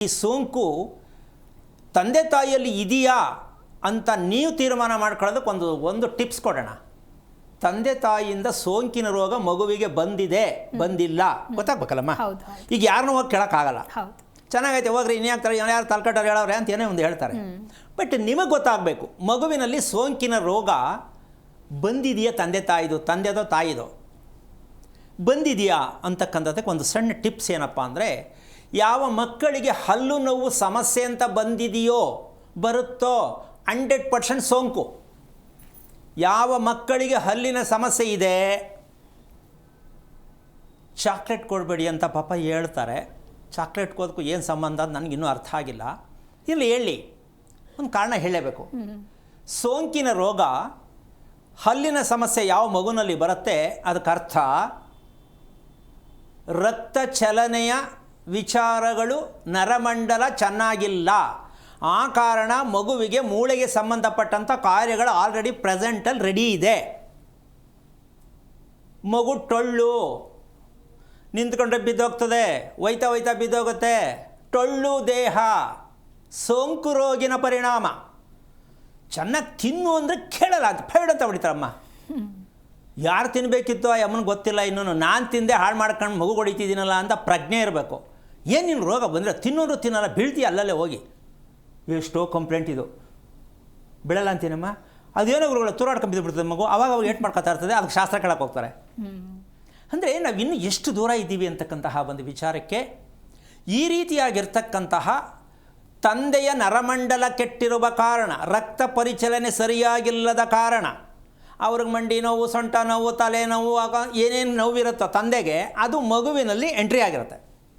ಈ ಸೋಂಕು ತಂದೆ ತಾಯಿಯಲ್ಲಿ ಇದೆಯಾ ಅಂತ ನೀವು ತೀರ್ಮಾನ ಮಾಡ್ಕೊಳ್ಳೋದಕ್ಕೆ ಒಂದು ಟಿಪ್ಸ್ ಕೊಡೋಣ. ತಂದೆ ತಾಯಿಯಿಂದ ಸೋಂಕಿನ ರೋಗ ಮಗುವಿಗೆ ಬಂದಿದೆ ಬಂದಿಲ್ಲ ಗೊತ್ತಾಗ್ಬೇಕಲ್ಲಮ್ಮ. ಈಗ ಯಾರನ್ನೂ ಹೋಗಿ ಕೇಳೋಕ್ಕಾಗಲ್ಲ. ಚೆನ್ನಾಗೈತೆ ಹೋಗ್ರಿ ಇನ್ಯಾಕ್ತಾರೆ ಯಾರು ತಲ್ಕಟ್ಟರು ಹೇಳೋರೆ ಅಂತ ಏನೇ ಒಂದು ಹೇಳ್ತಾರೆ. ಬಟ್ ನಿಮಗೆ ಗೊತ್ತಾಗಬೇಕು ಮಗುವಿನಲ್ಲಿ ಸೋಂಕಿನ ರೋಗ ಬಂದಿದೆಯಾ, ತಂದೆದೋ ತಾಯಿದೋ ಬಂದಿದೆಯಾ ಅಂತಕ್ಕಂಥದ್ದಕ್ಕೆ ಒಂದು ಸಣ್ಣ ಟಿಪ್ಸ್ ಏನಪ್ಪ ಅಂದರೆ, ಯಾವ ಮಕ್ಕಳಿಗೆ ಹಲ್ಲು ನೋವು ಸಮಸ್ಯೆ ಅಂತ ಬಂದಿದೆಯೋ ಬರುತ್ತೋ 100% ಸೋಂಕು. ಯಾವ ಮಕ್ಕಳಿಗೆ ಹಲ್ಲಿನ ಸಮಸ್ಯೆ ಇದೆ ಚಾಕ್ಲೇಟ್ ಕೊಡಬೇಡಿ ಅಂತ ಪಾಪ ಹೇಳ್ತಾರೆ. ಚಾಕ್ಲೇಟ್ ಕೊಡೋದಕ್ಕೂ ಏನು ಸಂಬಂಧ ಅಂತ ನನಗಿನ್ನೂ ಅರ್ಥ ಆಗಿಲ್ಲ. ಇಲ್ಲಿ ಹೇಳಿ ಒಂದು ಕಾರಣ ಹೇಳಲೇಬೇಕು. ಸೋಂಕಿನ ರೋಗ ಹಲ್ಲಿನ ಸಮಸ್ಯೆ ಯಾವ ಮಗುನಲ್ಲಿ ಬರುತ್ತೆ ಅದಕ್ಕರ್ಥ ರಕ್ತ ಚಲನೆಯ ವಿಚಾರಗಳು ನರಮಂಡಲ ಚೆನ್ನಾಗಿಲ್ಲ. ಆ ಕಾರಣ ಮಗುವಿಗೆ ಮೂಳೆಗೆ ಸಂಬಂಧಪಟ್ಟಂಥ ಕಾರ್ಯಗಳು ಆಲ್ರೆಡಿ ಪ್ರೆಸೆಂಟಲ್ಲಿ ರೆಡಿ ಇದೆ. ಮಗು ಟೊಳ್ಳು ನಿಂತ್ಕೊಂಡ್ರೆ ಬಿದ್ದೋಗ್ತದೆ, ಒಯ್ತಾ ಬಿದ್ದೋಗುತ್ತೆ. ಟೊಳ್ಳು ದೇಹ ಸೋಂಕು ರೋಗಿನ ಪರಿಣಾಮ. ಚೆನ್ನಾಗಿ ತಿನ್ನು ಅಂದರೆ ಕೇಳಲ್ಲ ಅಂತ ಫೇಡಂತ ಹೊಡಿತಾರಮ್ಮ. ಯಾರು ತಿನ್ನಬೇಕಿತ್ತು ಆ ಅಮ್ಮನಿಗೆ ಗೊತ್ತಿಲ್ಲ. ಇನ್ನೂ ನಾನು ತಿಂದೆ ಹಾಳು ಮಾಡ್ಕೊಂಡು ಮಗು ಹೊಡಿತಿದ್ದೀನಲ್ಲ ಅಂತ ಪ್ರಜ್ಞೆ ಇರಬೇಕು. ಏನು ನಿನ್ನ ರೋಗ ಬಂದರೆ ತಿನ್ನೋರು ತಿನ್ನಲ್ಲ, ಬೀಳ್ತೀಯ ಅಲ್ಲಲ್ಲೇ ಹೋಗಿ. ಎಷ್ಟೋ ಕಂಪ್ಲೇಂಟ್ ಇದು ಬಿಡಲ್ಲ ಅಂತೀನಮ್ಮ. ಅದೇನೋ ಗುರುಗಳು ತೂರಾಡ್ಕೊಂಡು ಬಿದ್ದುಬಿಡ್ತದೆ ಮಗು, ಅವಾಗ ಏಟ್ ಮಾಡ್ಕೊತಾ ಇರ್ತದೆ. ಅದಕ್ಕೆ ಶಾಸ್ತ್ರ ಕೇಳಕ್ಕೆ ಹೋಗ್ತಾರೆ. ಅಂದರೆ ನಾವು ಇನ್ನೂ ಎಷ್ಟು ದೂರ ಇದ್ದೀವಿ ಅಂತಕ್ಕಂತಹ ಒಂದು ವಿಚಾರಕ್ಕೆ ಈ ರೀತಿಯಾಗಿರ್ತಕ್ಕಂತಹ ತಂದೆಯ ನರಮಂಡಲ ಕೆಟ್ಟಿರುವ ಕಾರಣ, ರಕ್ತ ಪರಿಚಲನೆ ಸರಿಯಾಗಿಲ್ಲದ ಕಾರಣ, ಅವ್ರಿಗೆ ಮಂಡಿ ನೋವು, ಸೊಂಟ ನೋವು, ತಲೆ ನೋವು, ಆಗ ಏನೇನು ನೋವಿರುತ್ತೋ ತಂದೆಗೆ ಅದು ಮಗುವಿನಲ್ಲಿ ಎಂಟ್ರಿ ಆಗಿರುತ್ತೆ.